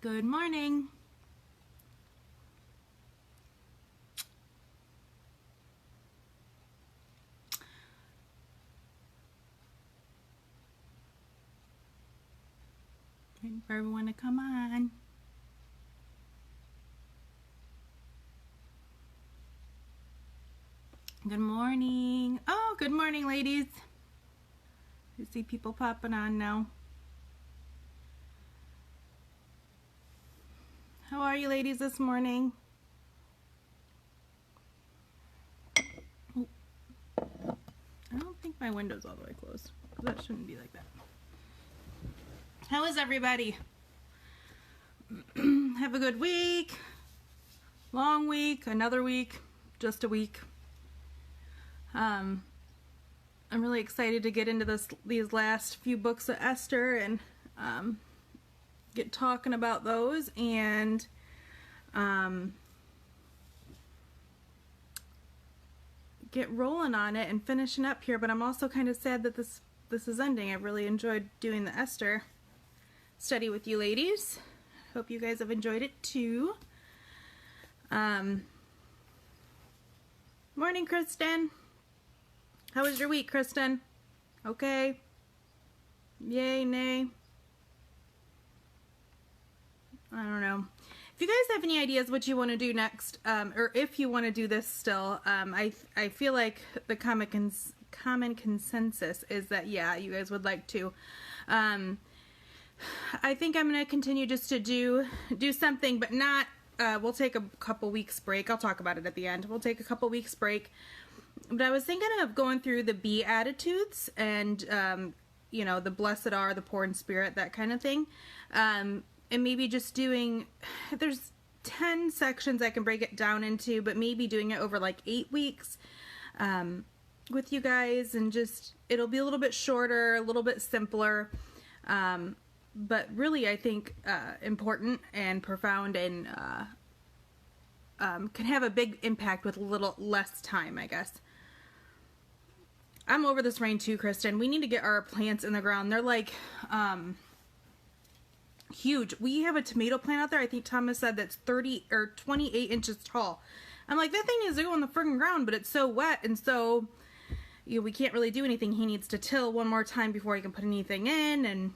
Good morning. Waiting for everyone to come on. Good morning. Oh, good morning, ladies. You see people popping on now. How are you ladies this morning? Oh, I don't think my window's all the way closed. That shouldn't be like that. How is everybody? Have a good week. Long week, another week, just a week. I'm really excited to get into these last few books of Esther and get talking about those and get rolling on it and finishing up here. But I'm also kind of sad that this is ending. I really enjoyed doing the Esther study with you ladies. Hope you guys have enjoyed it too. Morning, Kristen. How was your week, Kristen? Okay? Yay, nay? I don't know. If you guys have any ideas what you want to do next, or if you want to do this still, I feel like the common consensus is that, yeah, you guys would like to. I think I'm going to continue just to do something, but not, we'll take a couple weeks break. I'll talk about it at the end. We'll take a couple weeks break. But I was thinking of going through the Beatitudes and, you know, the blessed are the poor in spirit, that kind of thing. And maybe just doing, there's 10 sections I can break it down into, but maybe doing it over like 8 weeks with you guys, and just, it'll be a little bit shorter, a little bit simpler, but really I think important and profound, and can have a big impact with a little less time, I guess. I'm over this rain too, Kristen. We need to get our plants in the ground. They're like huge. We have a tomato plant out there. I think Thomas said that's 30 or 28 inches tall. I'm like, that thing needs to go on the friggin' ground, but it's so wet, and so, you know, we can't really do anything. He needs to till one more time before he can put anything in, and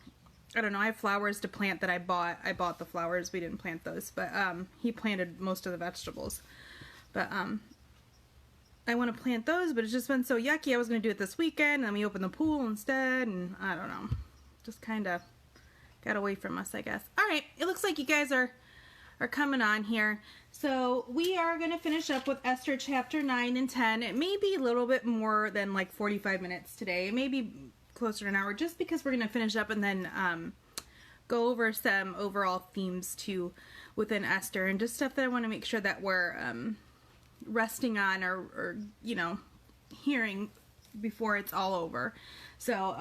I don't know. I have flowers to plant that I bought. I bought the flowers. We didn't plant those, but he planted most of the vegetables. But I want to plant those, but it's just been so yucky. I was going to do it this weekend, and then we opened the pool instead, and I don't know. Just kind of got away from us, I guess. All right, it looks like you guys are coming on here. So we are going to finish up with Esther chapter 9 and 10. It may be a little bit more than like 45 minutes today. It may be closer to an hour, just because we're going to finish up and then go over some overall themes too within Esther, and just stuff that I want to make sure that we're resting on or you know, hearing before it's all over. So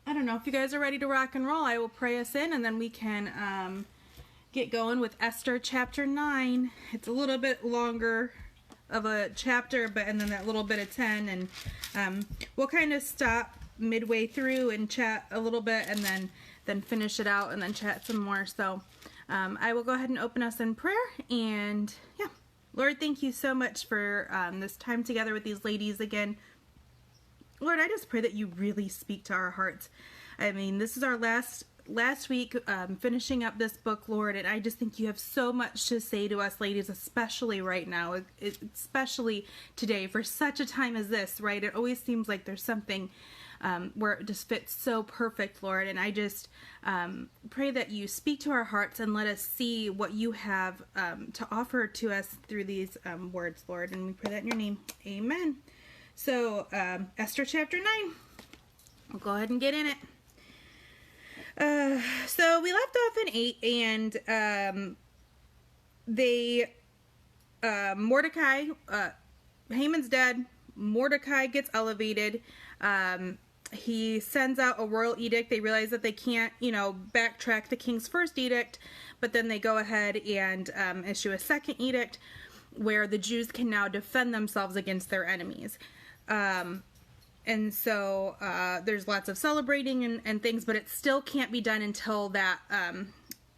I don't know, if you guys are ready to rock and roll, I will pray us in, and then we can get going with Esther chapter 9. It's a little bit longer of a chapter, but and then that little bit of 10, and we'll kind of stop midway through and chat a little bit, and then finish it out and then chat some more. So I will go ahead and open us in prayer, and yeah, Lord, thank you so much for this time together with these ladies again. Lord, I just pray that you really speak to our hearts. I mean, this is our last week finishing up this book, Lord, and I just think you have so much to say to us ladies, especially right now, especially today, for such a time as this, right? It always seems like there's something where it just fits so perfect, Lord, and I just pray that you speak to our hearts and let us see what you have to offer to us through these words, Lord, and we pray that in your name. Amen. So, Esther chapter 9. We'll go ahead and get in it. So we left off in 8, and Mordecai, Haman's dead. Mordecai gets elevated. He sends out a royal edict. They realize that they can't, you know, backtrack the king's first edict, but then they go ahead and issue a second edict where the Jews can now defend themselves against their enemies. And so there's lots of celebrating and things, but it still can't be done until that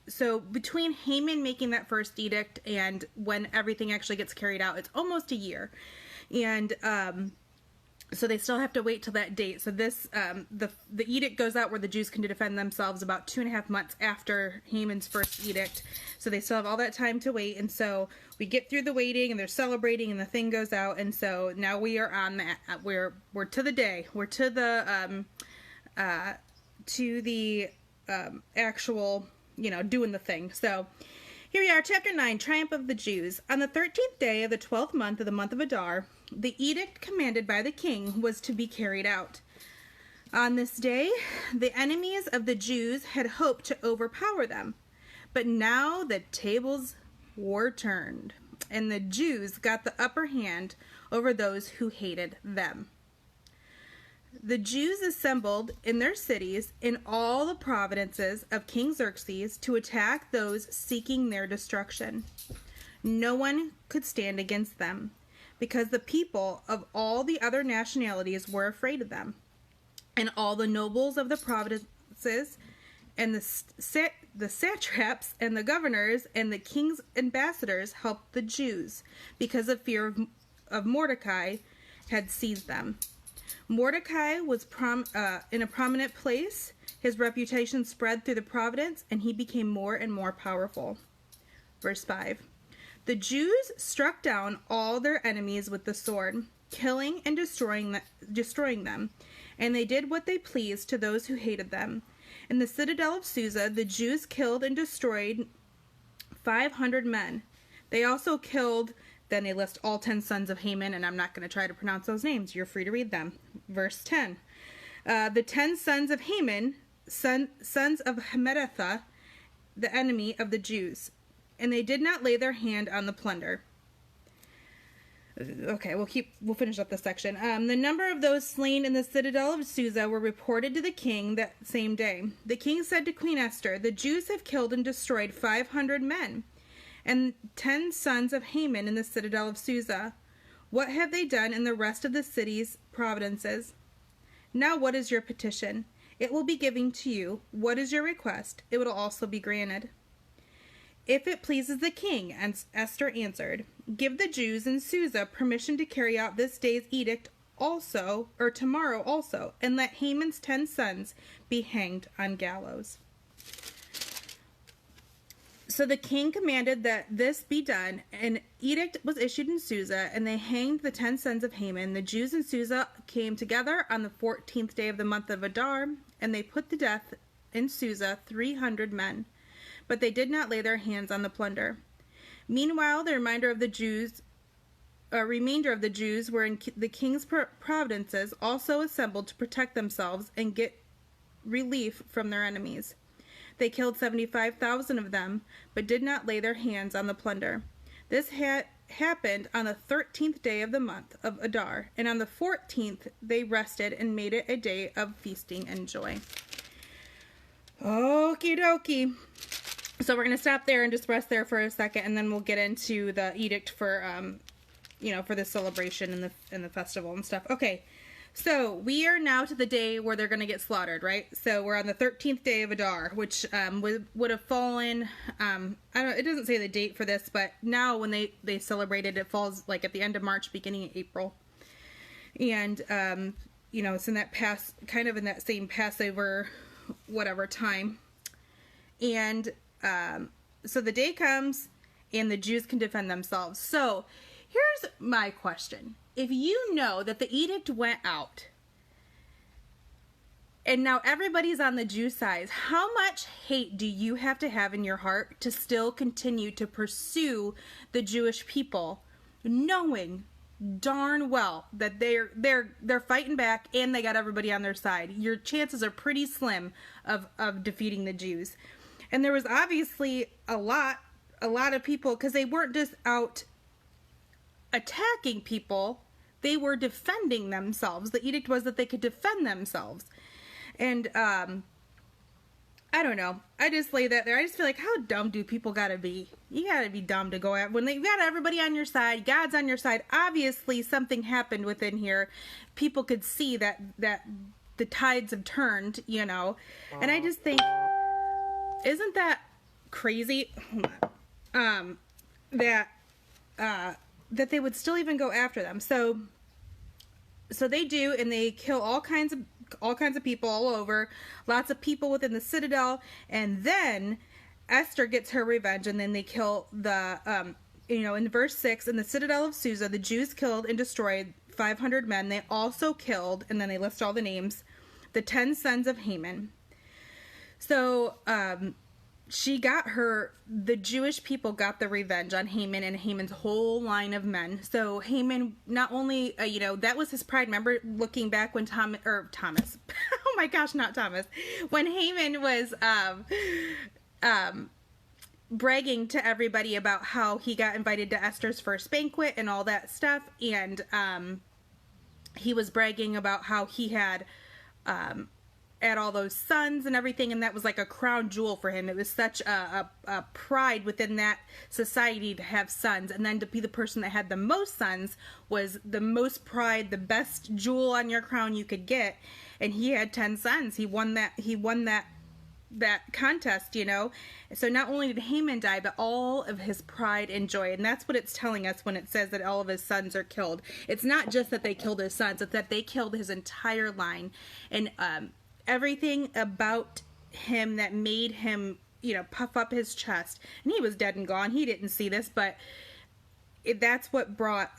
so between Haman making that first edict and when everything actually gets carried out, it's almost a year. And so they still have to wait till that date. So this the edict goes out where the Jews can defend themselves about 2.5 months after Haman's first edict. So they still have all that time to wait. And so we get through the waiting, and they're celebrating, and the thing goes out. And so now we are on that. We're to the day. We're to the actual, doing the thing. So here we are, chapter 9, Triumph of the Jews. On the 13th day of the 12th month of the month of Adar, the edict commanded by the king was to be carried out. On this day, the enemies of the Jews had hoped to overpower them, but now the tables were turned, and the Jews got the upper hand over those who hated them. The Jews assembled in their cities in all the provinces of King Xerxes to attack those seeking their destruction. No one could stand against them, because the people of all the other nationalities were afraid of them. And all the nobles of the provinces and the satraps and the governors and the king's ambassadors helped the Jews, because of fear of Mordecai had seized them. Mordecai was in a prominent place. His reputation spread through the province, and he became more and more powerful. Verse 5. The Jews struck down all their enemies with the sword, killing and destroying them, and they did what they pleased to those who hated them. In the citadel of Susa, the Jews killed and destroyed 500 men. They also killed, then they list all 10 sons of Haman, and I'm not going to try to pronounce those names. You're free to read them. Verse 10. The 10 sons of Haman, sons of Hammedatha, the enemy of the Jews, and they did not lay their hand on the plunder. Okay, we'll finish up this section. The number of those slain in the citadel of Susa were reported to the king that same day. The king said to Queen Esther, "The Jews have killed and destroyed 500 men, and 10 sons of Haman in the citadel of Susa. What have they done in the rest of the city's provinces? Now what is your petition? It will be given to you. What is your request? It will also be granted." "If it pleases the king," Esther answered, "give the Jews in Susa permission to carry out this day's edict also, or tomorrow also, and let Haman's 10 sons be hanged on gallows." So the king commanded that this be done. An edict was issued in Susa, and they hanged the 10 sons of Haman. The Jews in Susa came together on the 14th day of the month of Adar, and they put to death in Susa 300 men. But they did not lay their hands on the plunder. Meanwhile, the remainder of the Jews were in the king's provinces, also assembled to protect themselves and get relief from their enemies. They killed 75,000 of them, but did not lay their hands on the plunder. This happened on the 13th day of the month of Adar, and on the 14th they rested and made it a day of feasting and joy. Okie dokie. So we're going to stop there and just rest there for a second, and then we'll get into the edict for, for the celebration and the festival and stuff. Okay, so we are now to the day where they're going to get slaughtered, right? So we're on the 13th day of Adar, which would have fallen, it doesn't say the date for this, but now when they celebrated, it falls like at the end of March, beginning of April. And, it's in that kind of in that same Passover, whatever time. And, so the day comes and the Jews can defend themselves. So here's my question. If you know that the edict went out and now everybody's on the Jew side, how much hate do you have to have in your heart to still continue to pursue the Jewish people, knowing darn well that they're fighting back and they got everybody on their side? Your chances are pretty slim of defeating the Jews. And there was obviously a lot of people, because they weren't just out attacking people, they were defending themselves. The edict was that they could defend themselves. And, I don't know. I just lay that there. I just feel like, how dumb do people gotta be? You gotta be dumb to go out when they got everybody on your side, God's on your side. Obviously something happened within here. People could see that the tides have turned, And I just think, isn't that crazy. Hold on. That they would still even go after them. So they do, and they kill all kinds of people all over, lots of people within the citadel, and then Esther gets her revenge, and then they kill the in verse 6, in the citadel of Susa, the Jews killed and destroyed 500 men. They also killed, and then they list all the names, the 10 sons of Haman. So the Jewish people got the revenge on Haman and Haman's whole line of men. So Haman, not only, that was his pride. Remember looking back when Thomas, oh my gosh, not Thomas, when Haman was, bragging to everybody about how he got invited to Esther's first banquet and all that stuff. And, he was bragging about how he had, at all those sons and everything, and that was like a crown jewel for him. It was such a pride within that society to have sons, and then to be the person that had the most sons was the most pride, the best jewel on your crown you could get. And he had 10 sons. He won that contest, So not only did Haman die, but all of his pride and joy. And that's what it's telling us when it says that all of his sons are killed. It's not just that they killed his sons, it's that they killed his entire line. And everything about him that made him, puff up his chest. And he was dead and gone. He didn't see this, but that's what brought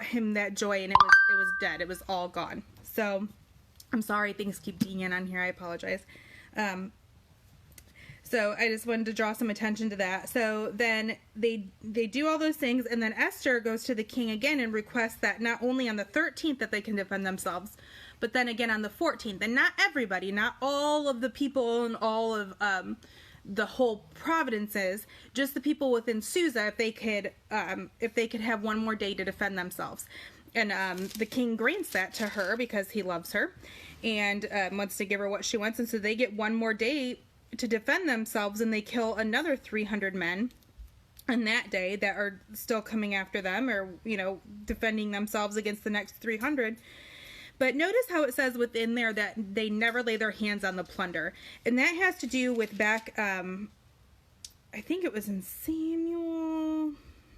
him that joy, and it was dead. It was all gone. So I'm sorry, things keep dinging on here. I apologize. So I just wanted to draw some attention to that. So then they do all those things, and then Esther goes to the king again and requests that not only on the 13th that they can defend themselves, but then again on the 14th. And not everybody, not all of the people and all of the whole provinces, just the people within Susa, if they could have one more day to defend themselves. And the king grants that to her because he loves her and wants to give her what she wants. And so they get one more day to defend themselves, and they kill another 300 men on that day that are still coming after them, or, defending themselves against the next 300. But notice how it says within there that they never lay their hands on the plunder. And that has to do with back, I think it was in Samuel,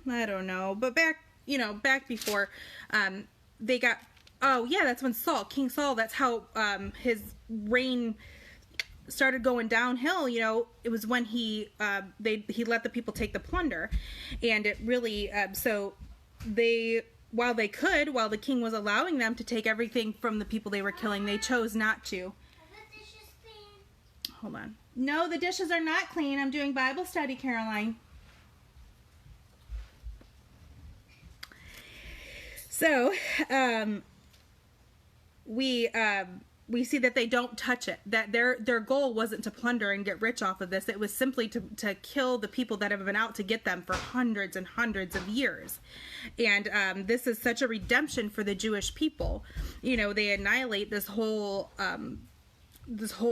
I don't know, but back before, they got, that's when King Saul, that's how his reign started going downhill. It was when he let the people take the plunder, and it really, while the king was allowing them to take everything from the people they were killing, they chose not to. Hold on. No, the dishes are not clean. I'm doing Bible study, Caroline. So, we see that they don't touch it, that their goal wasn't to plunder and get rich off of this. It was simply to kill the people that have been out to get them for hundreds and hundreds of years. And this is such a redemption for the Jewish people. They annihilate this whole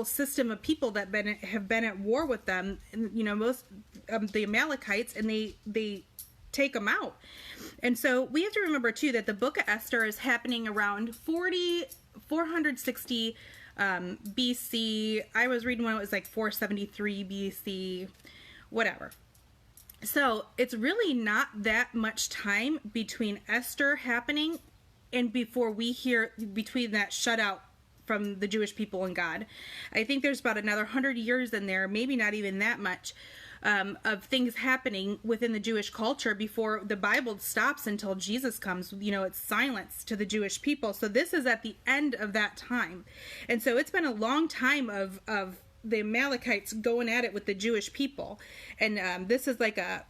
system of people that have been at war with them, most the Amalekites, and they take them out. And so we have to remember too that the book of Esther is happening around 460 BC. I was reading when it was like 473 BC, whatever. So it's really not that much time between Esther happening and before we hear between that shutout from the Jewish people and God. I think there's about another 100 years in there, maybe not even that much, of things happening within the Jewish culture before the Bible stops until Jesus comes. It's silence to the Jewish people. So this is at the end of that time. And so it's been a long time of the Amalekites going at it with the Jewish people. And this is like a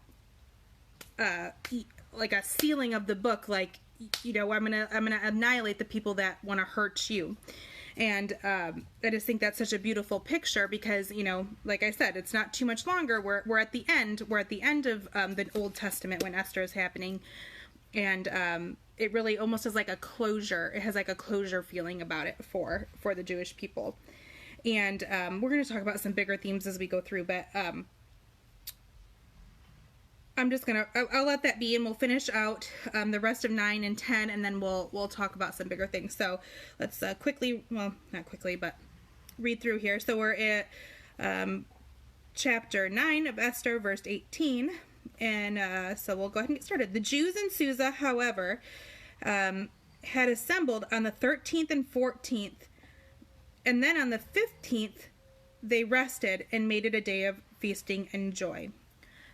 sealing of the book, like, I'm gonna annihilate the people that want to hurt you. And I just think that's such a beautiful picture because, like I said, it's not too much longer. We're at the end. We're at the end of the Old Testament when Esther is happening. And it really almost is like a closure. It has like a closure feeling about it for the Jewish people. And we're going to talk about some bigger themes as we go through. But I'll let that be, and we'll finish out the rest of 9 and 10, and then we'll talk about some bigger things. So let's quickly, well, not quickly, but read through here. So we're at chapter 9 of Esther, verse 18. And so we'll go ahead and get started. The Jews in Susa, however, had assembled on the 13th and 14th. And then on the 15th, they rested and made it a day of feasting and joy.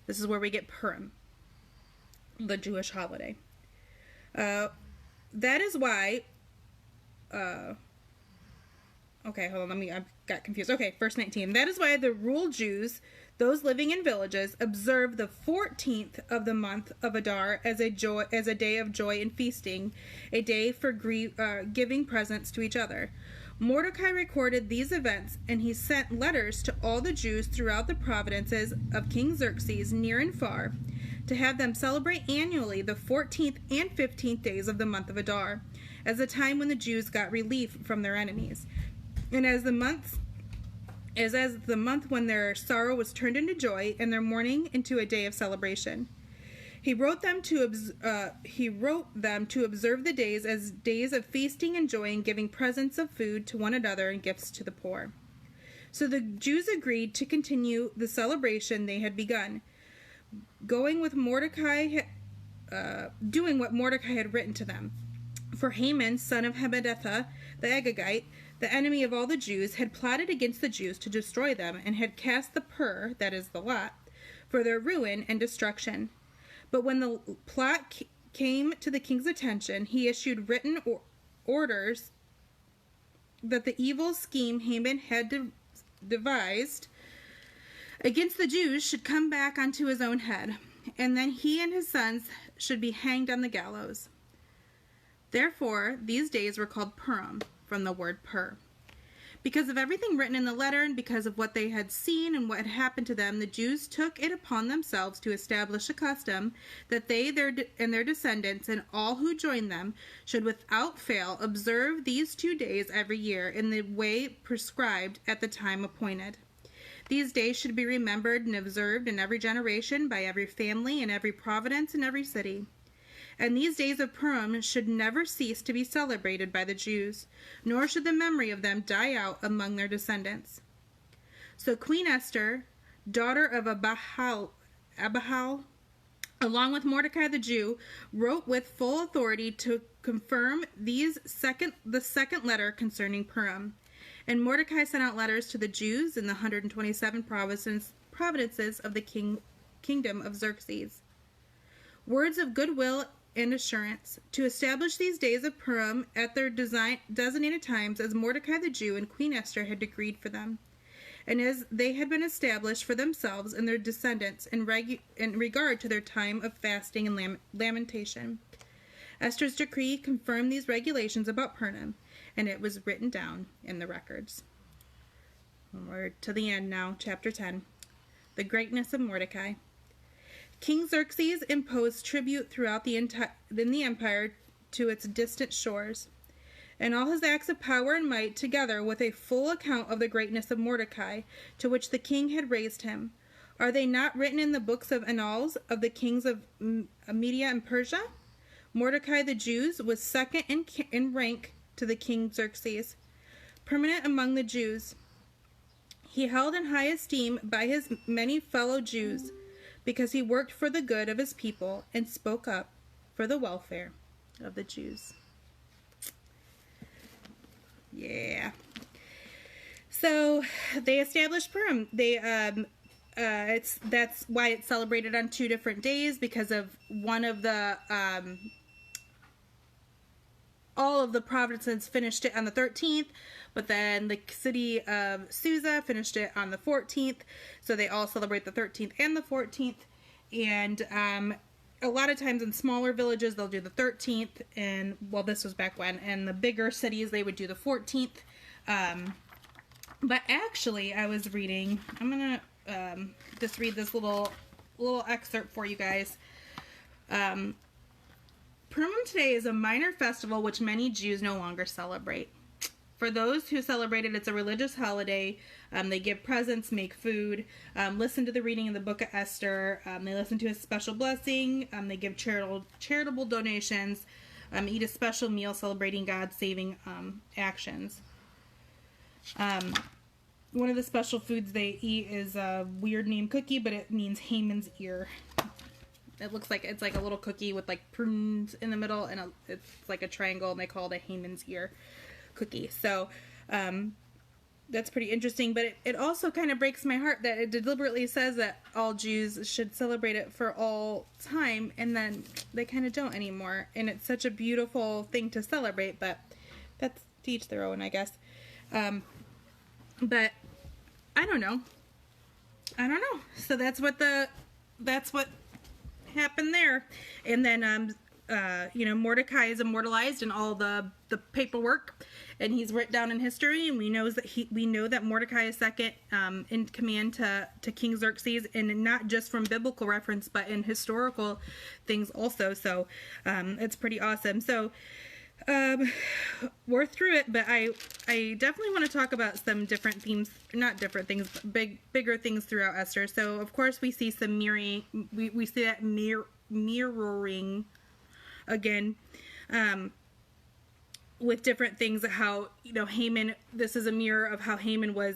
This is where we get Purim, the Jewish holiday. That is why... okay, hold on, I got confused. Okay, verse 19. That is why the rural Jews, those living in villages, observe the 14th of the month of Adar as a day of joy and feasting, a day for giving presents to each other. Mordecai recorded these events, and he sent letters to all the Jews throughout the provinces of King Xerxes, near and far, to have them celebrate annually the 14th and 15th days of the month of Adar, as a time when the Jews got relief from their enemies, and as the month when their sorrow was turned into joy, and their mourning into a day of celebration. He wrote them to observe the days as days of feasting and joy, and giving presents of food to one another and gifts to the poor. So the Jews agreed to continue the celebration they had begun, doing what Mordecai had written to them. For Haman, son of Hammedatha, the Agagite, the enemy of all the Jews, had plotted against the Jews to destroy them, and had cast the pur, that is the lot, for their ruin and destruction. But when the plot came to the king's attention, he issued written orders that the evil scheme Haman had devised against the Jews should come back onto his own head, and then he and his sons should be hanged on the gallows. Therefore, these days were called Purim, from the word pur. Because of everything written in the letter, and because of what they had seen and what had happened to them, the Jews took it upon themselves to establish a custom that they and their descendants and all who joined them should without fail observe these 2 days every year in the way prescribed at the time appointed. These days should be remembered and observed in every generation by every family in every province and every city. And these days of Purim should never cease to be celebrated by the Jews, nor should the memory of them die out among their descendants. So Queen Esther, daughter of Abihal, along with Mordecai the Jew, wrote with full authority to confirm the second letter concerning Purim. And Mordecai sent out letters to the Jews in the 127 provinces of the kingdom of Xerxes. Words of goodwill and assurance, to establish these days of Purim at their designated times as Mordecai the Jew and Queen Esther had decreed for them, and as they had been established for themselves and their descendants in regard to their time of fasting and lamentation. Esther's decree confirmed these regulations about Purim, and it was written down in the records. We're to the end now, chapter 10. The greatness of Mordecai. King Xerxes imposed tribute throughout the empire to its distant shores, and all his acts of power and might, together with a full account of the greatness of Mordecai, to which the king had raised him. Are they not written in the books of annals of the kings of Media and Persia? Mordecai the Jew was second in rank to the king Xerxes, permanent among the Jews. He held in high esteem by his many fellow Jews, because he worked for the good of his people and spoke up for the welfare of the Jews. Yeah. So they established Purim. That's why it's celebrated on 2 different days, because of one of the all of the provinces finished it on the 13th, but then the city of Susa finished it on the 14th, so they all celebrate the 13th and the 14th, and a lot of times in smaller villages they'll do the 13th, and well, this was back when, and the bigger cities they would do the 14th, but actually I was reading, I'm gonna just read this little excerpt for you guys. Purim today is a minor festival which many Jews no longer celebrate. For those who celebrate it, it's a religious holiday. They give presents, make food, listen to the reading of the book of Esther. They listen to a special blessing. They give charitable donations, eat a special meal celebrating God's saving actions. one of the special foods they eat is a weird name cookie, but it means Haman's ear. It looks like it's like a little cookie with like prunes in the middle, and it's like a triangle, and they call it a Haman's ear cookie. So that's pretty interesting, but it also kind of breaks my heart that it deliberately says that all Jews should celebrate it for all time, and then they kind of don't anymore. And it's such a beautiful thing to celebrate, but that's to each their own, I guess. But I don't know. So that's what happened there. And then Mordecai is immortalized in all the paperwork, and he's written down in history, and we know that Mordecai is second in command to King Xerxes, and not just from biblical reference, but in historical things also. So it's pretty awesome. So we're through it, but I definitely want to talk about some different themes, not different things, but bigger things throughout Esther. So of course we see some mirroring, we see that mirroring again, with different things, how, Haman, this is a mirror of how Haman was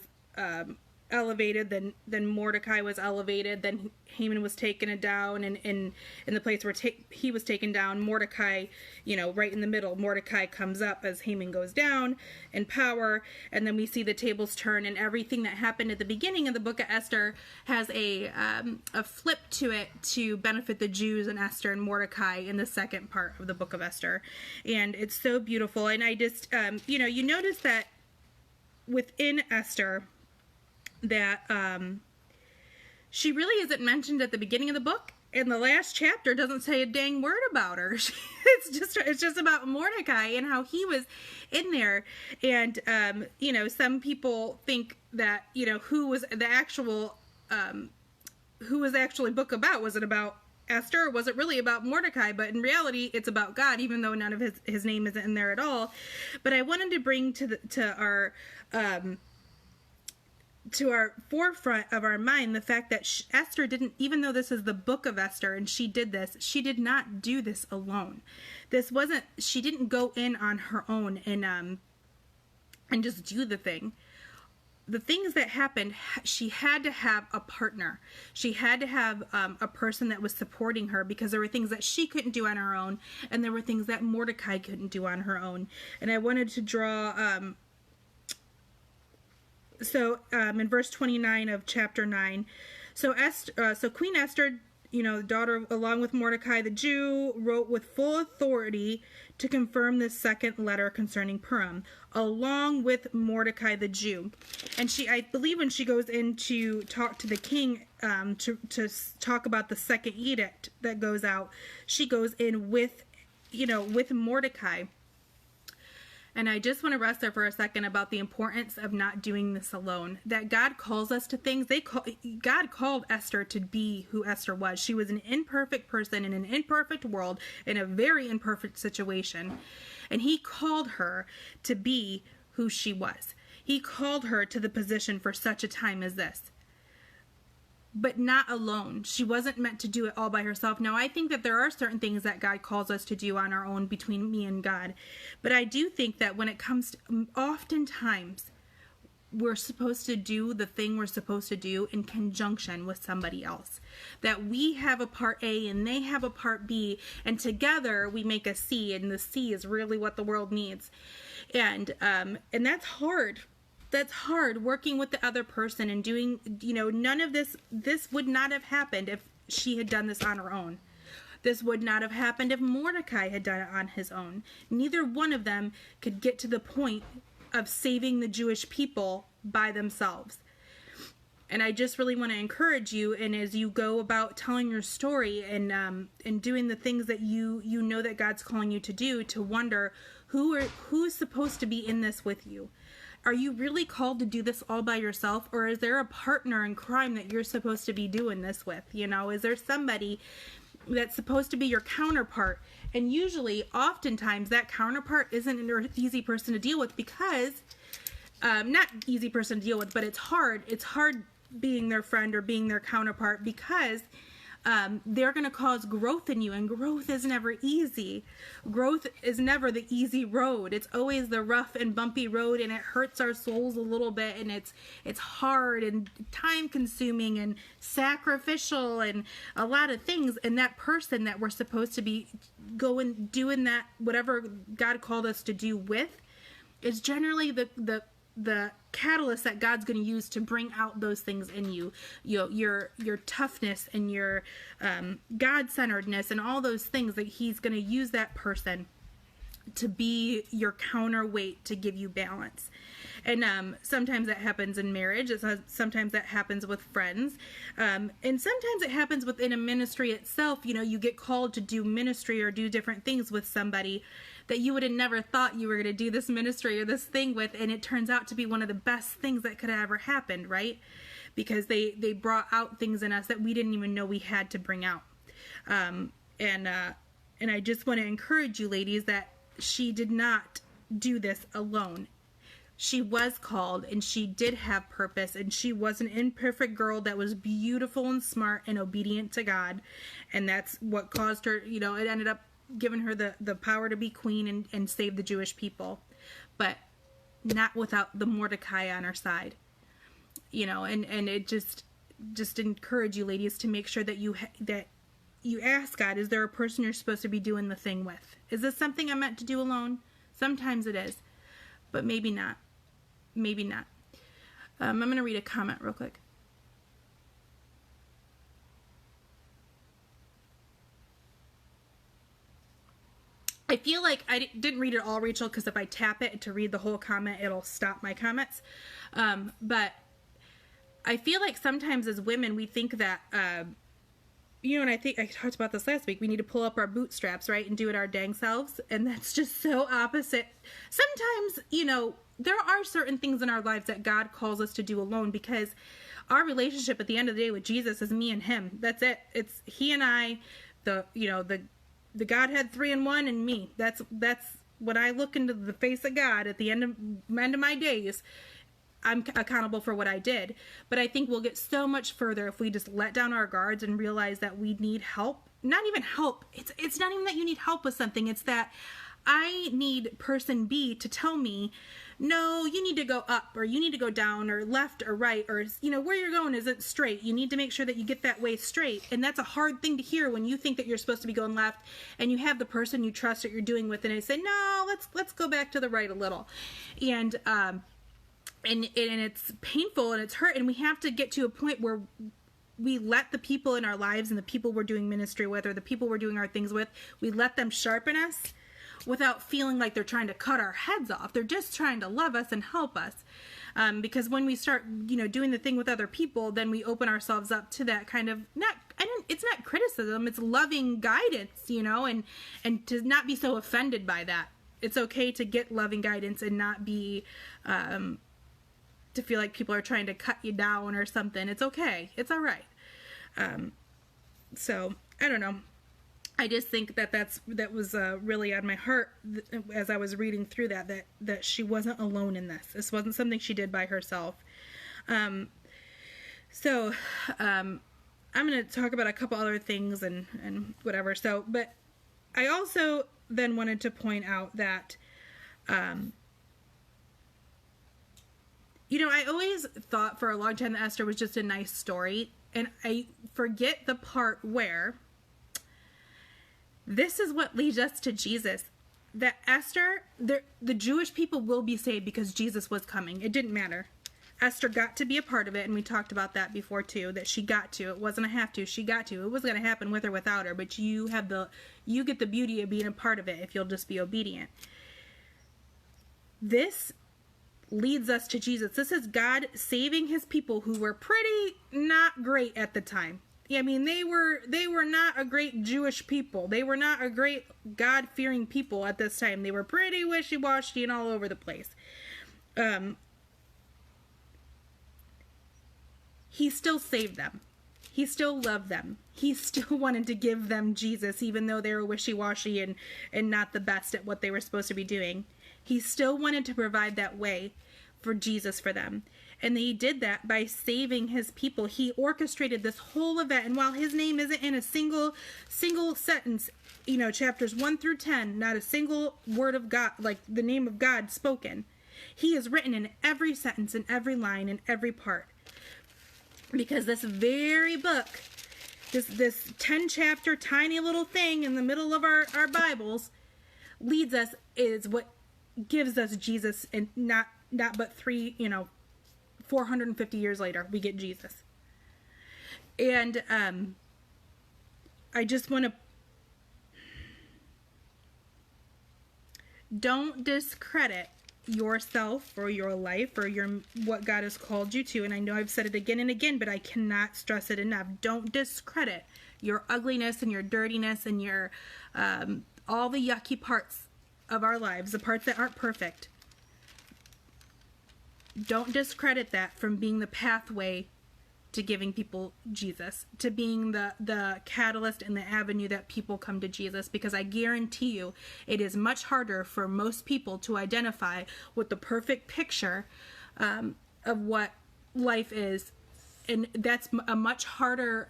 elevated, then Mordecai was elevated, then Haman was taken down, and in the place where he was taken down, Mordecai, right in the middle, Mordecai comes up as Haman goes down in power, and then we see the tables turn, and everything that happened at the beginning of the book of Esther has a flip to it to benefit the Jews and Esther and Mordecai in the second part of the book of Esther, and it's so beautiful. And I just, you notice that within Esther, that she really isn't mentioned at the beginning of the book, and the last chapter doesn't say a dang word about her. It's just about Mordecai and how he was in there. And some people think that who was the actually book about? Was it about Esther, or was it really about Mordecai? But in reality, it's about God, even though none of his name isn't in there at all. But I wanted to bring to our forefront of our mind the fact that Esther didn't, even though this is the book of Esther and she did not do this alone. She didn't go in on her own and just do the thing. The things that happened, she had to have a partner. She had to have a person that was supporting her, because there were things that she couldn't do on her own, and there were things that Mordecai couldn't do on her own. And I wanted to draw in verse 29 of chapter 9, so Queen Esther, daughter, along with Mordecai the Jew, wrote with full authority to confirm this second letter concerning Purim, along with Mordecai the Jew. And I believe when she goes in to talk to the king, to talk about the second edict that goes out, she goes in with Mordecai. And I just want to rest there for a second about the importance of not doing this alone. That God calls us to things. God called Esther to be who Esther was. She was an imperfect person in an imperfect world, in a very imperfect situation. And he called her to be who she was. He called her to the position for such a time as this. But not alone. She wasn't meant to do it all by herself. Now, I think that there are certain things that God calls us to do on our own, between me and God. But I do think that when it comes to, oftentimes, we're supposed to do the thing we're supposed to do in conjunction with somebody else. That we have a part A and they have a part B, and together we make a C, and the C is really what the world needs. And that's hard. That's hard, working with the other person and doing, none of this would not have happened if she had done this on her own. This would not have happened if Mordecai had done it on his own. Neither one of them could get to the point of saving the Jewish people by themselves. And I just really want to encourage you, and as you go about telling your story and doing the things that you know that God's calling you to do, to wonder who's supposed to be in this with you. Are you really called to do this all by yourself, or is there a partner in crime that you're supposed to be doing this with? Is there somebody that's supposed to be your counterpart? And usually, oftentimes, that counterpart isn't an easy person to deal with, because, not easy person to deal with, but it's hard. It's hard being their friend or being their counterpart, because they're going to cause growth in you, and growth is never easy. Growth is never the easy road. It's always the rough and bumpy road, and it hurts our souls a little bit, and it's hard and time consuming and sacrificial and a lot of things. And that person that we're supposed to be doing that, whatever God called us to do with, is generally the catalyst that God's going to use to bring out those things in you, your toughness and your God-centeredness and all those things, that he's going to use that person to be your counterweight to give you balance. And sometimes that happens in marriage. Sometimes that happens with friends. And sometimes it happens within a ministry itself. You get called to do ministry or do different things with somebody that you would have never thought you were going to do this ministry or this thing with, and it turns out to be one of the best things that could have ever happened, right? Because they brought out things in us that we didn't even know we had to bring out. And I just want to encourage you, ladies, that she did not do this alone. She was called, and she did have purpose, and she was an imperfect girl that was beautiful and smart and obedient to God, and that's what caused her, it ended up giving her the power to be queen and save the Jewish people, but not without the Mordecai on her side, and it just encourage you, ladies, to make sure that you ask God, is there a person you're supposed to be doing the thing with? Is this something I'm meant to do alone? Sometimes it is, but maybe not. Maybe not. I'm going to read a comment real quick. I feel like I didn't read it all, Rachel, because if I tap it to read the whole comment, it'll stop my comments. But I feel like sometimes as women, we think that, and I think I talked about this last week, we need to pull up our bootstraps, right, and do it our dang selves. And that's just so opposite. Sometimes, there are certain things in our lives that God calls us to do alone, because our relationship at the end of the day with Jesus is me and him. That's it. It's he and I, the Godhead 3 in 1 and me. That's when I look into the face of God at the end of my days, I'm accountable for what I did. But I think we'll get so much further if we just let down our guards and realize that we need help. Not even help. It's not even that you need help with something. It's that I need person B to tell me, no, you need to go up, or you need to go down, or left or right, or, where you're going isn't straight. You need to make sure that you get that way straight. And that's a hard thing to hear when you think that you're supposed to be going left, and you have the person you trust that you're doing with, and they say, no, let's go back to the right a little. And it's painful and it's hurt, and we have to get to a point where we let the people in our lives and the people we're doing ministry with, or the people we're doing our things with, we let them sharpen us without feeling like they're trying to cut our heads off. They're just trying to love us and help us. Because when we start, doing the thing with other people, then we open ourselves up to that kind of, it's not criticism, it's loving guidance, and to not be so offended by that. It's okay to get loving guidance and not be, to feel like people are trying to cut you down or something. It's okay. It's all right. So I don't know. I just think that was really on my heart as I was reading through that she wasn't alone in this. This wasn't something she did by herself. So I'm going to talk about a couple other things and whatever. So, but I also then wanted to point out that, I always thought for a long time that Esther was just a nice story, and I forget the part where this is what leads us to Jesus. That Esther, the Jewish people will be saved because Jesus was coming. It didn't matter. Esther got to be a part of it, and we talked about that before too, that she got to. It wasn't a have to, she got to. It was going to happen with or without her, but you get the beauty of being a part of it if you'll just be obedient. This leads us to Jesus. This is God saving his people who were pretty not great at the time. I mean, they were not a great Jewish people. They were not a great God-fearing people at this time. They were pretty wishy-washy and all over the place. He still saved them. He still loved them. He still wanted to give them Jesus, even though they were wishy-washy and not the best at what they were supposed to be doing. He still wanted to provide that way for Jesus for them. And he did that by saving his people. He orchestrated this whole event. And while his name isn't in a single sentence, chapters 1 through 10, not a single word of God, like the name of God spoken, he is written in every sentence, in every line, in every part. Because this very book, this 10-chapter tiny little thing in the middle of our Bibles leads us, is what gives us Jesus, and not but 450 years later, we get Jesus. And I just want to, don't discredit yourself or your life or what God has called you to. And I know I've said it again and again, but I cannot stress it enough. Don't discredit your ugliness and your dirtiness and your all the yucky parts of our lives, the parts that aren't perfect. Don't discredit that from being the pathway to giving people Jesus, to being the catalyst and the avenue that people come to Jesus, because I guarantee you it is much harder for most people to identify with the perfect picture of what life is, and that's a much harder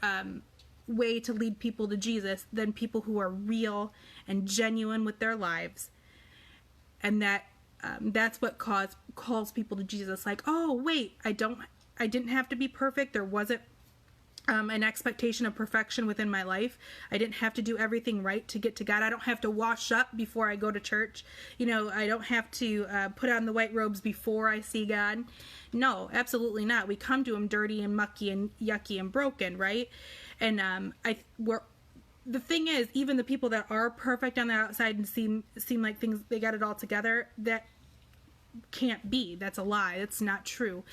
way to lead people to Jesus than people who are real and genuine with their lives. And that's what calls people to Jesus. Like, oh wait, I didn't have to be perfect. There wasn't an expectation of perfection within my life. I didn't have to do everything right to get to God. I don't have to wash up before I go to church. I don't have to put on the white robes before I see God. No, absolutely not. We come to him dirty and mucky and yucky and broken, right? And the thing is, even the people that are perfect on the outside and seem like they got it all together, that can't be. That's a lie. That's not true.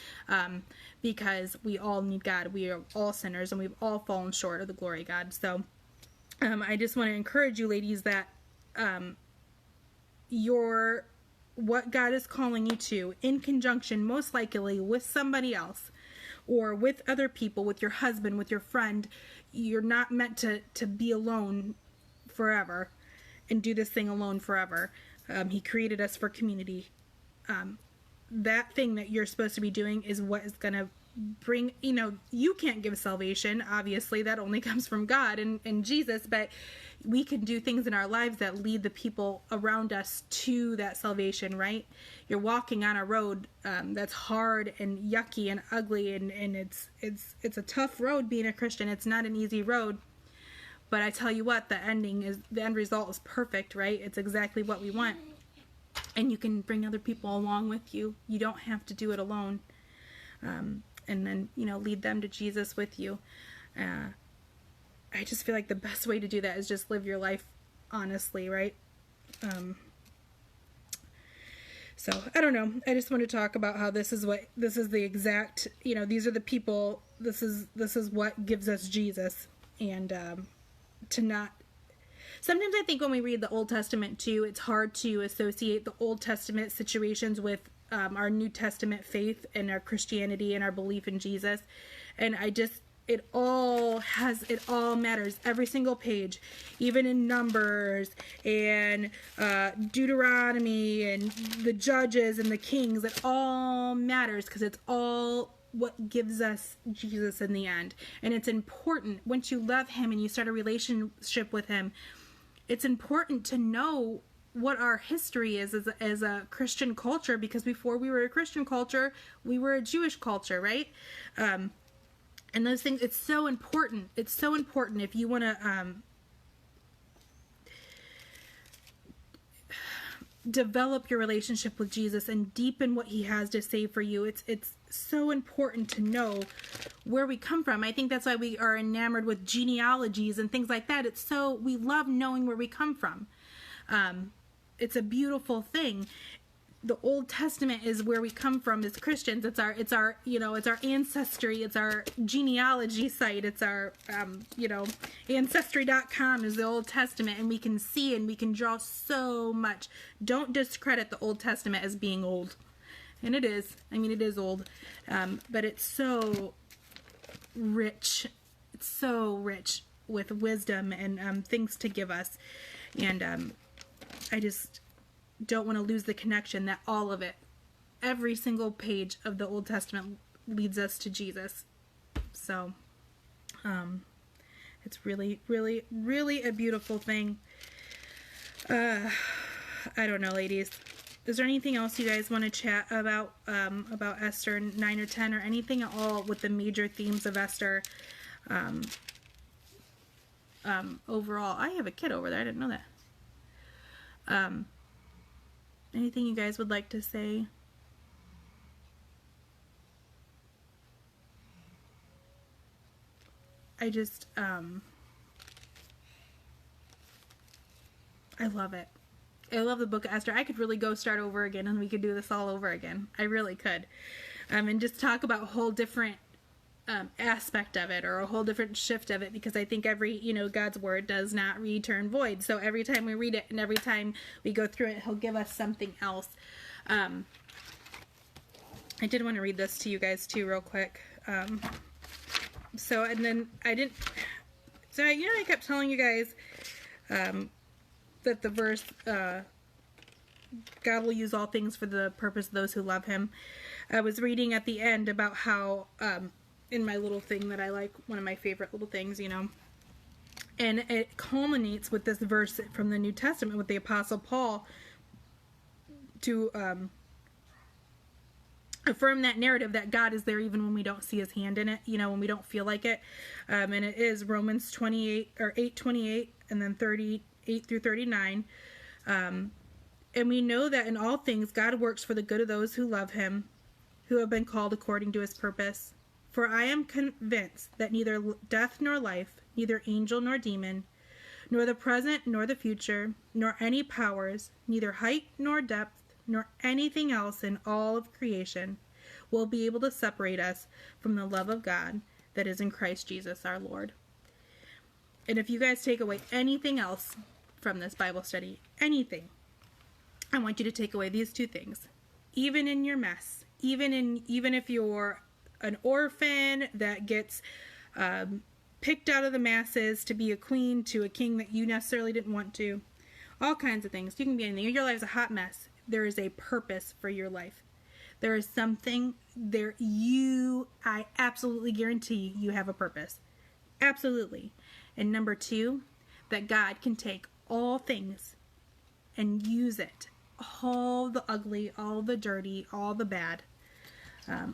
Because we all need God. We are all sinners and we've all fallen short of the glory of God. So I just want to encourage you ladies that what God is calling you to, in conjunction most likely with somebody else or with other people, with your husband, with your friend, you're not meant to be alone forever and do this thing alone forever. He created us for community. That thing that you're supposed to be doing is what is going to bring, you can't give salvation. Obviously, that only comes from God and Jesus, but we can do things in our lives that lead the people around us to that salvation, right? You're walking on a road that's hard and yucky and ugly, and it's a tough road being a Christian. It's not an easy road, but I tell you what, the end result is perfect, right? It's exactly what we want. And you can bring other people along with you. You don't have to do it alone. And then, lead them to Jesus with you. I just feel like the best way to do that is just live your life honestly, right? So I don't know. I just want to talk about how this is the exact, these are the people, this is what gives us Jesus. And sometimes I think when we read the Old Testament too, it's hard to associate the Old Testament situations with our New Testament faith and our Christianity and our belief in Jesus. And it all matters. Every single page, even in Numbers and Deuteronomy and the Judges and the Kings, it all matters because it's all what gives us Jesus in the end. And it's important, once you love him and you start a relationship with him, it's important to know what our history is as a Christian culture, because before we were a Christian culture, we were a Jewish culture, right? And those things, it's so important. It's so important if you want to develop your relationship with Jesus and deepen what he has to say for you. It's so important to know where we come from. I think that's why we are enamored with genealogies and things like that. We love knowing where we come from. It's a beautiful thing. The Old Testament is where we come from as Christians. It's our ancestry. It's our genealogy site. It's our, ancestry.com is the Old Testament, and we can see and we can draw so much. Don't discredit the Old Testament as being old. And it is. I mean, it is old. But it's so rich. It's so rich with wisdom and things to give us. And I just don't want to lose the connection that all of it, every single page of the Old Testament leads us to Jesus. So, it's really, really, really a beautiful thing. I don't know, ladies. Is there anything else you guys want to chat about Esther 9 or 10 or anything at all with the major themes of Esther? Overall, I have a kid over there. I didn't know that. Anything you guys would like to say? I just, I love it. I love the book of Esther. I could really go start over again and we could do this all over again. I really could. And just talk about a whole different aspect of it or a whole different shift of it, because I think every, God's word does not return void. So every time we read it and every time we go through it, he'll give us something else. I did want to read this to you guys too real quick. So I kept telling you guys that the verse, God will use all things for the purpose of those who love him. I was reading at the end about how, in my little thing that I like, one of my favorite little things, and it culminates with this verse from the New Testament with the Apostle Paul to affirm that narrative that God is there even when we don't see his hand in it, when we don't feel like it. And it is Romans 8:28 and then 38 through 39. And we know that in all things God works for the good of those who love him, who have been called according to his purpose. For I am convinced that neither death nor life, neither angel nor demon, nor the present nor the future, nor any powers, neither height nor depth, nor anything else in all of creation will be able to separate us from the love of God that is in Christ Jesus our Lord. And if you guys take away anything else from this Bible study, anything, I want you to take away these two things. Even in your mess, even if you're an orphan that gets picked out of the masses to be a queen to a king that you necessarily didn't want to, all kinds of things. You can be anything. Your life's a hot mess. There is a purpose for your life. There is something there. I absolutely guarantee you have a purpose. Absolutely. And number two, that God can take all things and use it. All the ugly, all the dirty, all the bad.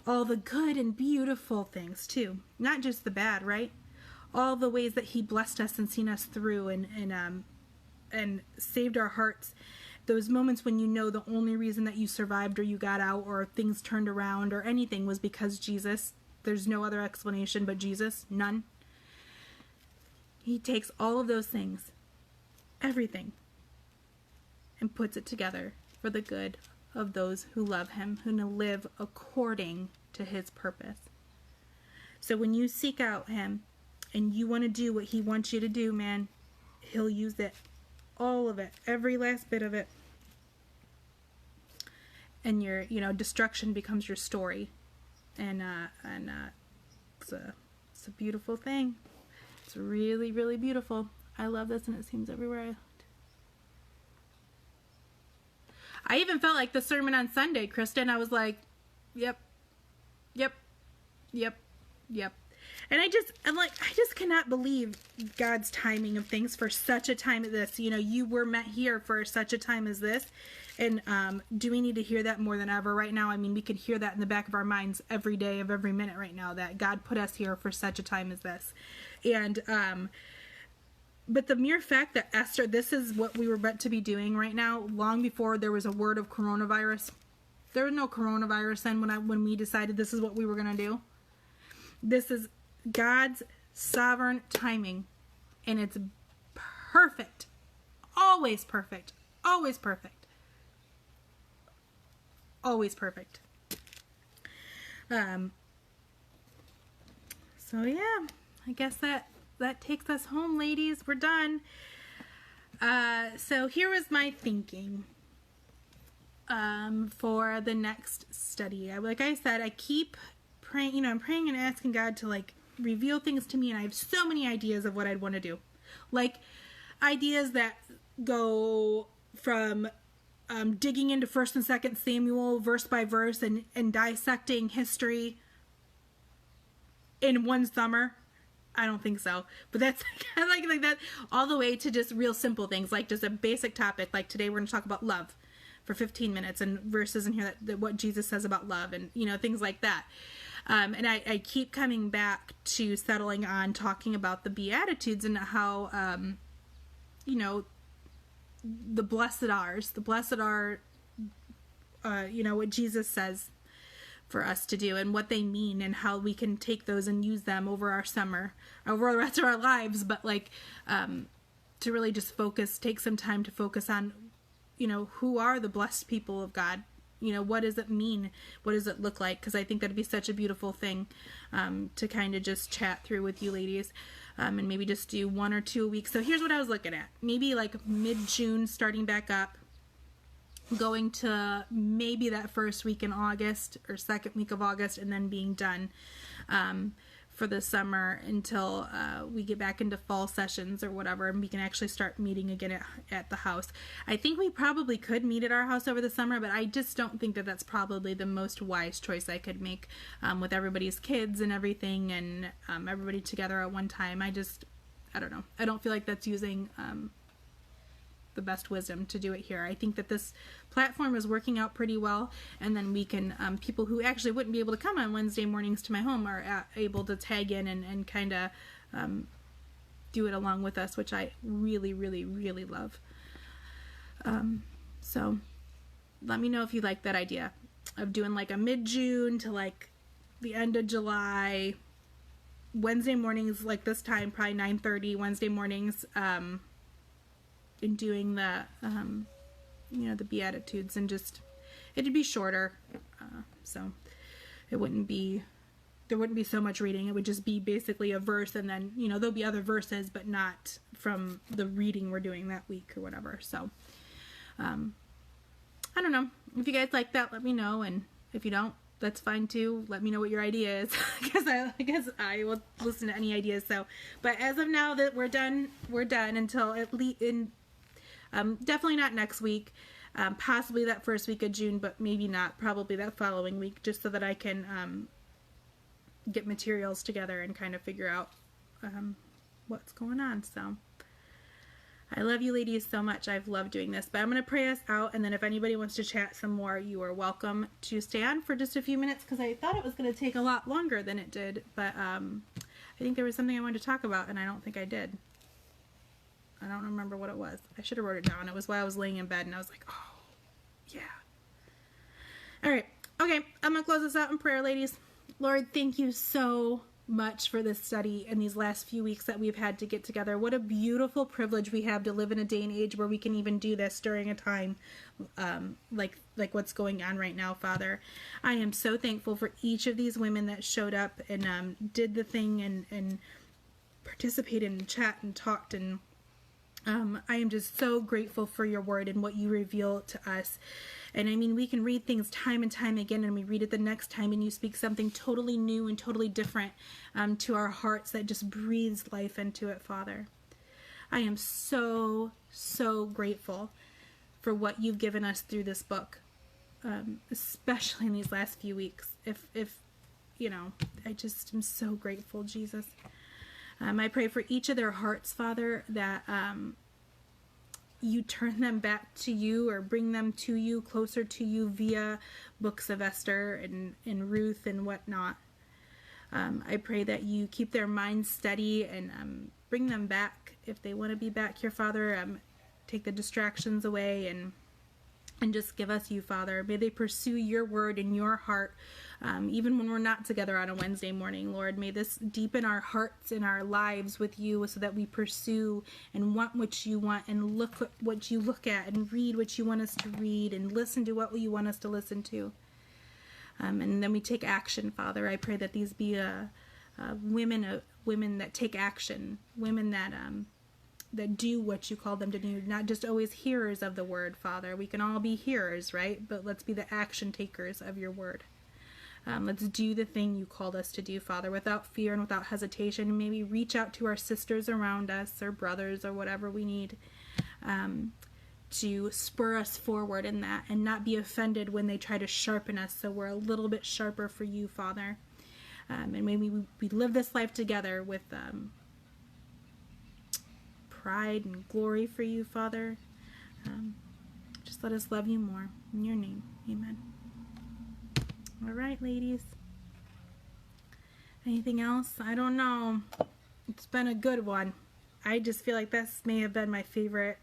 All the good and beautiful things too. Not just the bad, right? All the ways that he blessed us and seen us through and saved our hearts. Those moments when the only reason that you survived or you got out or things turned around or anything was because Jesus. There's no other explanation but Jesus. None. He takes all of those things, everything, and puts it together for the good of those who love him, who live according to his purpose. So when you seek out him and you want to do what he wants you to do, man, he'll use it. All of it. Every last bit of it. And your, destruction becomes your story. And it's a beautiful thing. It's really, really beautiful. I love this, and it seems everywhere I even felt like the sermon on Sunday, Kristen. I was like, yep. And I just cannot believe God's timing of things for such a time as this. You were meant here for such a time as this. And do we need to hear that more than ever right now? I mean, we could hear that in the back of our minds every day of every minute right now, that God put us here for such a time as this. And but the mere fact that Esther, this is what we were meant to be doing right now, long before there was a word of coronavirus. There was no coronavirus then when we decided this is what we were going to do. This is God's sovereign timing, and it's perfect. Always perfect. Always perfect. Always perfect. So yeah, I guess that takes us home, ladies. We're done. So here was my thinking for the next study. Like I said, I keep praying, I'm praying and asking God to reveal things to me, and I have so many ideas of what I'd want to do. Ideas that go from digging into 1st and 2nd Samuel verse by verse and dissecting history in one summer. I don't think so, but that's like that, all the way to just real simple things, like just a basic topic. Like today we're going to talk about love for 15 minutes and verses in here that what Jesus says about love, and things like that. And I keep coming back to settling on talking about the Beatitudes and how the blessed are what Jesus says for us to do and what they mean, and how we can take those and use them over our summer, over the rest of our lives. But to really just take some time to focus on, who are the blessed people of God? What does it mean? What does it look like? Because I think that'd be such a beautiful thing to kind of just chat through with you ladies, and maybe just do 1 or 2 a week. So here's what I was looking at. Maybe like mid-June, starting back up, going to maybe that first week in August or second week of August, and then being done for the summer until we get back into fall sessions or whatever, and we can actually start meeting again at the house. I think we probably could meet at our house over the summer, but I just don't think that that's probably the most wise choice I could make with everybody's kids and everything, and everybody together at one time. I don't know. I don't feel like that's using the best wisdom to do it here. I think that this platform is working out pretty well, and then we can people who actually wouldn't be able to come on Wednesday mornings to my home are able to tag in and kind of do it along with us, which I really, really, really love. So let me know if you like that idea of doing like a mid-June to like the end of July, Wednesday mornings, like this time, probably 9:30 Wednesday mornings, and doing the the Beatitudes, and just it'd be shorter, so there wouldn't be so much reading. It would just be basically a verse, and then there'll be other verses, but not from the reading we're doing that week or whatever. So I don't know. If you guys like that, let me know, and if you don't, that's fine too. Let me know what your idea is, because I guess I will listen to any ideas. So, but as of now that we're done until at least definitely not next week, possibly that first week of June, but maybe not, probably that following week, just so that I can get materials together and kind of figure out what's going on. So I love you ladies so much. I've loved doing this, but I'm going to pray us out, and then if anybody wants to chat some more, you are welcome to stay on for just a few minutes, because I thought it was going to take a lot longer than it did, but I think there was something I wanted to talk about, and I don't think I did. I don't remember what it was. I should have wrote it down. It was while I was laying in bed, and I was like, oh, yeah. All right. Okay, I'm going to close this out in prayer, ladies. Lord, thank you so much for this study and these last few weeks that we've had to get together. What a beautiful privilege we have to live in a day and age where we can even do this during a time like what's going on right now, Father. I am so thankful for each of these women that showed up and did the thing and participated and chat and talked, and I am just so grateful for your word and what you reveal to us. And I mean, we can read things time and time again, and we read it the next time, and you speak something totally new and totally different to our hearts that just breathes life into it, Father. I am so, so grateful for what you've given us through this book, especially in these last few weeks. I just am so grateful, Jesus. I pray for each of their hearts, Father, that you turn them back to you, or bring them to you, closer to you, via books of Esther and Ruth and whatnot. I pray that you keep their minds steady and bring them back if they want to be back here, Father. Take the distractions away and just give us you, Father. May they pursue your word in your heart, even when we're not together on a Wednesday morning, Lord. May this deepen our hearts and our lives with you, so that we pursue and want what you want, and look at what you look at, and read what you want us to read, and listen to what you want us to listen to. And then we take action, Father. I pray that these be women that take action, women that do what you call them to do, not just always hearers of the word, Father. We can all be hearers, right? But let's be the action takers of your word. Let's do the thing you called us to do, Father, without fear and without hesitation. And maybe reach out to our sisters around us, or brothers, or whatever we need, to spur us forward in that and not be offended when they try to sharpen us, so we're a little bit sharper for you, Father. And maybe we live this life together with pride and glory for you, Father. Just let us love you more. In your name, amen. All right, ladies. Anything else? I don't know. It's been a good one. I just feel like this may have been my favorite.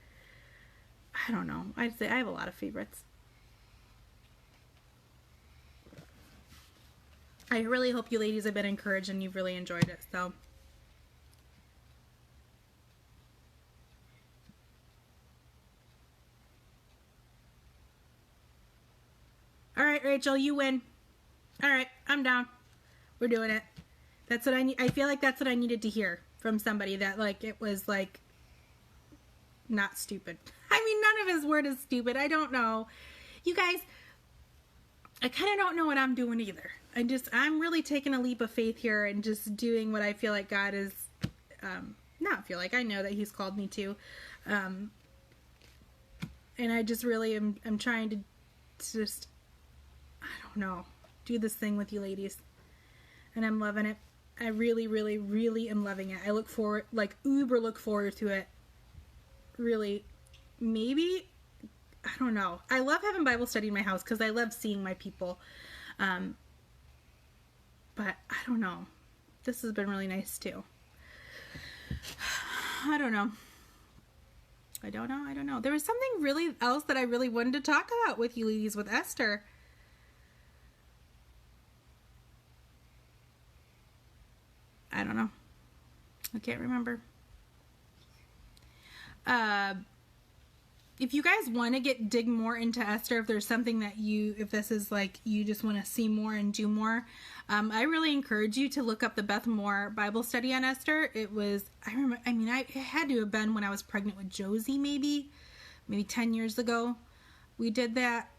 I don't know. I'd say I have a lot of favorites. I really hope you ladies have been encouraged and you've really enjoyed it. So, all right, Rachel, you win. All right, I'm down. We're doing it. That's what I need. I feel like that's what I needed to hear from somebody, that like it was like not stupid. I mean, none of his word is stupid. I don't know. You guys, I kind of don't know what I'm doing either. I'm really taking a leap of faith here and just doing what I feel like God is, not feel like, I know that he's called me to. And I just really am trying to just, I don't know, do this thing with you ladies. And I'm loving it. I really, really, really am loving it. I look forward, like uber look forward to it. Really, maybe, I don't know. I love having Bible study in my house because I love seeing my people. But I don't know. This has been really nice too. I don't know. I don't know. There was something really else that I really wanted to talk about with you ladies with Esther. I don't know. I can't remember. If you guys want to dig more into Esther, if there's something that if this is like, you just want to see more and do more, I really encourage you to look up the Beth Moore Bible study on Esther. It had to have been when I was pregnant with Josie, maybe 10 years ago. We did that,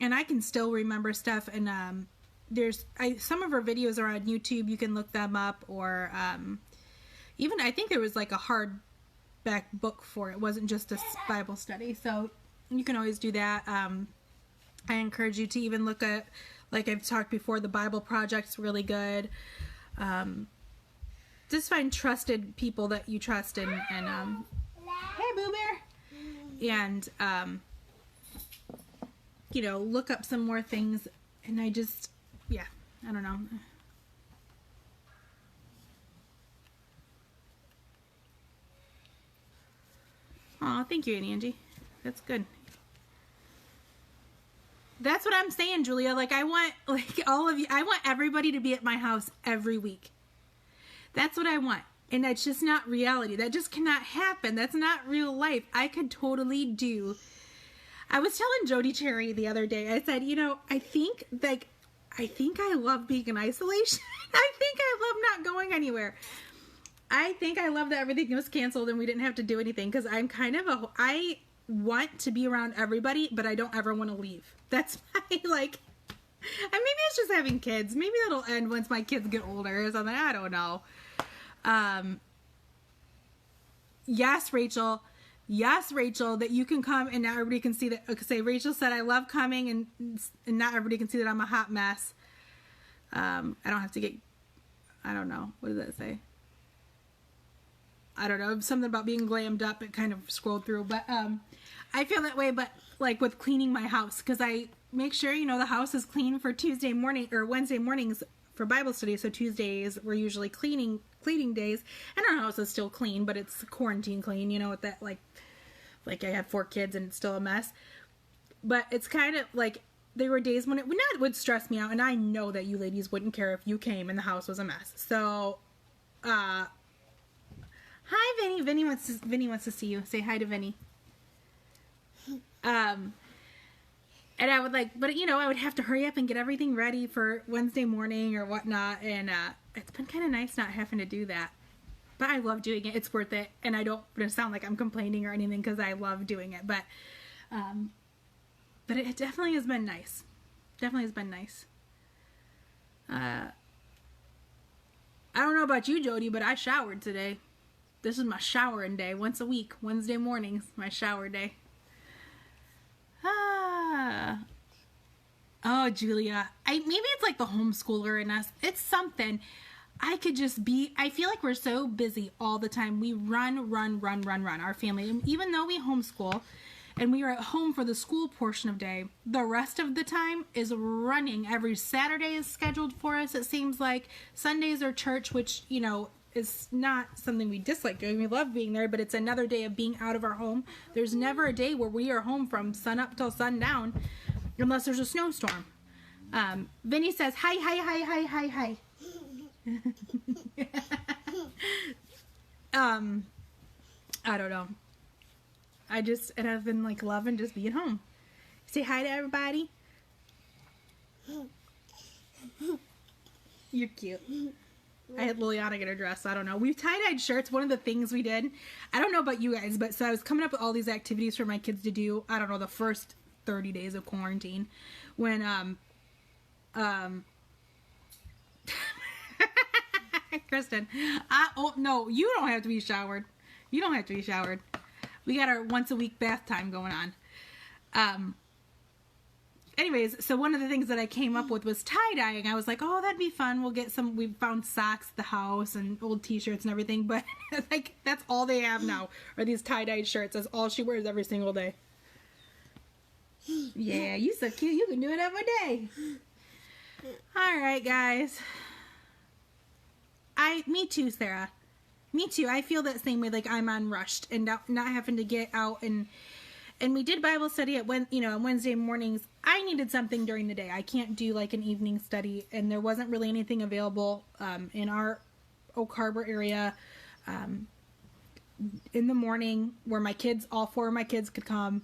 and I can still remember stuff. And some of her videos are on YouTube. You can look them up, or even I think there was like a hardback book for it. It wasn't just a Bible study, so you can always do that. I encourage you to even look at, like I've talked before, the Bible Project's really good. Just find trusted people that you trust, and hey, Boo Bear, and look up some more things. And I don't know. Oh, thank you, Angie. That's good. That's what I'm saying, Julia. Like, I want, all of you, I want everybody to be at my house every week. That's what I want. And that's just not reality. That just cannot happen. That's not real life. I could totally do. I was telling Jody Cherry the other day, I said, I think I love being in isolation. I think I love not going anywhere. I think I love that everything was canceled and we didn't have to do anything, because I'm kind of I want to be around everybody, but I don't ever want to leave. That's my, and maybe it's just having kids. Maybe that'll end once my kids get older or something. I don't know. Yes, Rachel, that you can come and not everybody can see that. Say, Rachel said, I love coming and not everybody can see that I'm a hot mess. I don't have to get, I don't know. What does that say? I don't know, something about being glammed up. It kind of scrolled through, but I feel that way. But like with cleaning my house, because I make sure the house is clean for Tuesday morning or Wednesday mornings for Bible study. So Tuesdays we're usually cleaning days, and our house is still clean, but it's quarantine clean. With that, like I have 4 kids and it's still a mess. But it's kind of like there were days when it would stress me out, and I know that you ladies wouldn't care if you came and the house was a mess. So, hi, Vinny. Vinny wants to see you. Say hi to Vinny. And I would I would have to hurry up and get everything ready for Wednesday morning or whatnot. And it's been kind of nice not having to do that. But I love doing it. It's worth it. And I don't want to sound like I'm complaining or anything, because I love doing it. But it definitely has been nice. Definitely has been nice. I don't know about you, Jody, but I showered today. This is my showering day once a week. Wednesday mornings, my shower day. Oh, Julia. Maybe it's like the homeschooler in us. It's something. I feel like we're so busy all the time. We run, our family. And even though we homeschool and we are at home for the school portion of day, the rest of the time is running. Every Saturday is scheduled for us, it seems like. Sundays are church, which, is not something we dislike doing. We love being there, but it's another day of being out of our home. There's never a day where we are home from sun up till sundown unless there's a snowstorm. Vinny says, hi. I don't know. I've been like loving just being home. Say hi to everybody. You're cute. I had Liliana get her dress. I don't know. We've tie-dyed shirts. One of the things we did, I don't know about you guys, but so I was coming up with all these activities for my kids to do. I don't know, the first 30 days of quarantine when, Kristen, oh no, you don't have to be showered. You don't have to be showered. We got our once a week bath time going on. Anyways, so one of the things that I came up with was tie-dyeing. I was like, oh, that'd be fun. We found socks at the house and old t-shirts and everything, but like that's all they have now are these tie-dyed shirts. That's all she wears every single day. Yeah, you so cute. You can do it every day. All right, guys. Me too, Sarah. Me too. I feel that same way. Like I'm unrushed and not having to get out and we did Bible study on Wednesday mornings. I needed something during the day. I can't do like an evening study, and there wasn't really anything available in our Oak Harbor area in the morning where all four of my kids could come.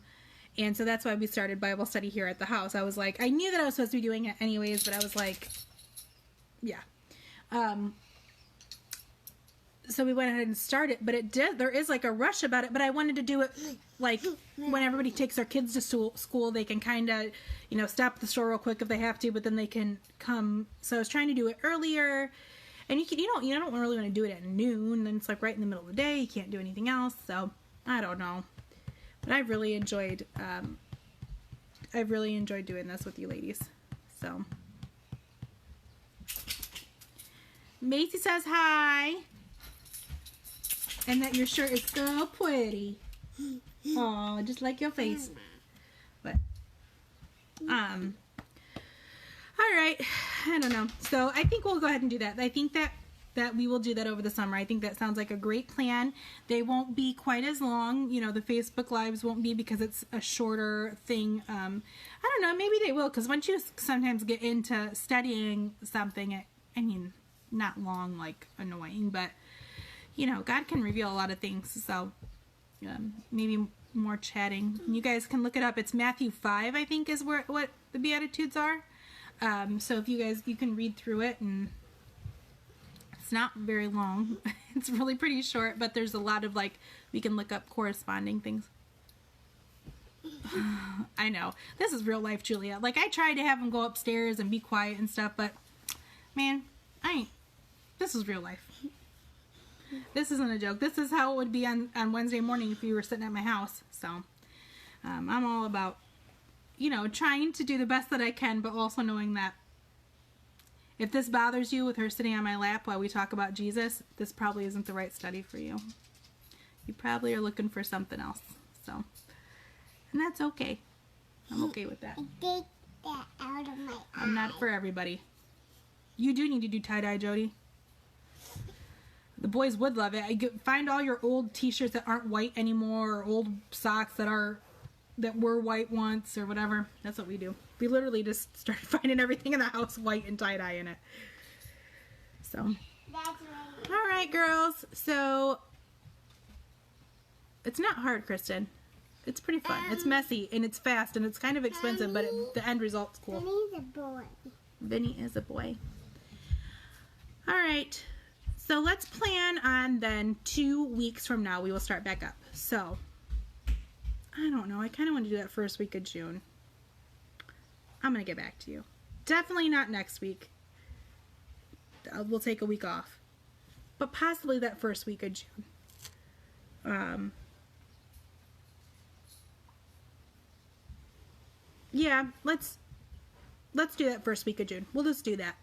And so that's why we started Bible study here at the house. I was like, I knew that I was supposed to be doing it anyways, but I was like, yeah. So we went ahead and started, but there is like a rush about it, but I wanted to do it like when everybody takes their kids to school, they can kind of, stop at the store real quick if they have to, but then they can come. So I was trying to do it earlier, and you don't really want to do it at noon, and it's like right in the middle of the day. You can't do anything else. So I don't know, but I've really enjoyed doing this with you ladies. So Macy says hi. And that your shirt is so pretty. Oh, just like your face. But, all right. I don't know. So I think we'll go ahead and do that. I think that we will do that over the summer. I think that sounds like a great plan. They won't be quite as long. The Facebook Lives won't be because it's a shorter thing. I don't know. Maybe they will, because once you sometimes get into studying something, not long, like annoying, but God can reveal a lot of things, so maybe more chatting. You guys can look it up. It's Matthew 5, I think, is what the Beatitudes are. So if you can read through it, and it's not very long. It's really pretty short, but there's a lot of, we can look up corresponding things. I know. This is real life, Julia. I tried to have them go upstairs and be quiet and stuff, but, man, this is real life. This isn't a joke. This is how it would be on Wednesday morning if you were sitting at my house. So, I'm all about, trying to do the best that I can, but also knowing that if this bothers you with her sitting on my lap while we talk about Jesus, this probably isn't the right study for you. You probably are looking for something else. So, and that's okay. I'm okay with that. Take that out of my eye. I'm not for everybody. You do need to do tie-dye, Jody. The boys would love it. Find all your old t-shirts that aren't white anymore, or old socks that were white once, or whatever. That's what we do. We literally just started finding everything in the house white and tie-dye in it. So, all right, girls. So, it's not hard, Kristen. It's pretty fun. It's messy, and it's fast, and it's kind of expensive, but the end result's cool. Vinny's a boy. Vinny is a boy. All right. So let's plan on then 2 weeks from now we will start back up. So, I don't know. I kind of want to do that first week of June. I'm going to get back to you. Definitely not next week. We'll take a week off. But possibly that first week of June. yeah, let's do that first week of June. We'll just do that.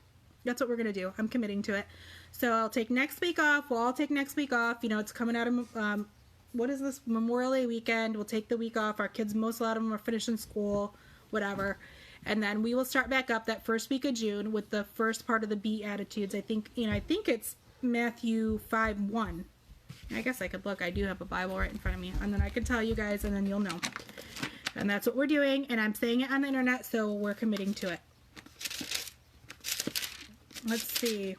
That's what we're going to do. I'm committing to it. So I'll take next week off. We'll all take next week off. You know, it's coming out of, what is this? Memorial Day weekend. We'll take the week off. Our kids, a lot of them are finishing school, whatever. And then we will start back up that first week of June with the first part of the Beatitudes. I think it's Matthew 5:1. I guess I could look. I do have a Bible right in front of me. And then I can tell you guys, and then you'll know. And that's what we're doing. And I'm saying it on the internet, so we're committing to it. Let's see.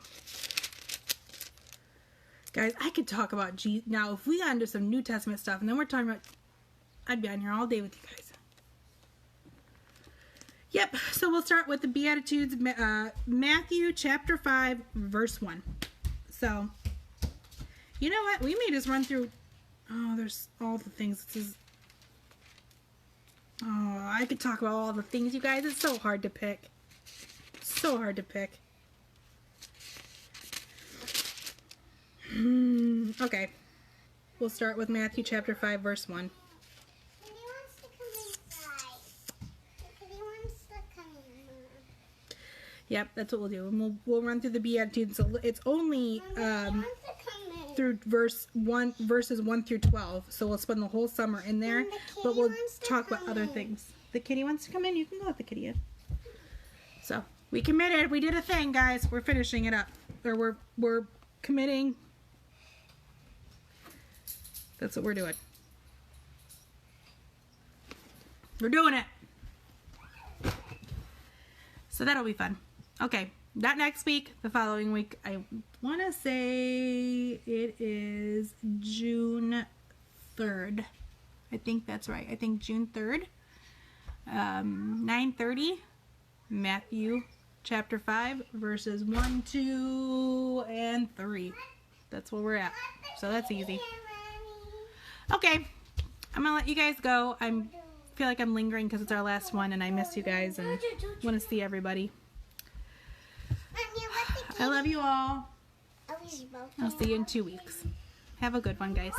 Guys, I could talk about Jesus. Now, if we got into some New Testament stuff, and then we're talking about... I'd be on here all day with you guys. Yep, so we'll start with the Beatitudes, Matthew chapter 5, verse 1. So, you know what? We may just run through... Oh, there's all the things. This is... Oh, I could talk about all the things, you guys. It's so hard to pick. So hard to pick. Okay. We'll start with Matthew chapter 5, verse 1. Yep, that's what we'll do. And we'll run through the Beatitudes. So it's only through verses 1 through 12. So we'll spend the whole summer in there. But we'll talk about other things. The kitty wants to come in. You can go with the kitty in. So we committed. We did a thing, guys. We're finishing it up. Or we're committing. That's what we're doing. We're doing it. So that'll be fun. Okay, not next week, the following week. I want to say it is June 3rd. I think that's right. I think June 3rd. 9:30. Matthew chapter 5, verses 1, 2, and 3. That's where we're at. So that's easy. Okay, I'm going to let you guys go. I feel like I'm lingering because it's our last one and I miss you guys and want to see everybody. I love you all. I'll see you in 2 weeks. Have a good one, guys.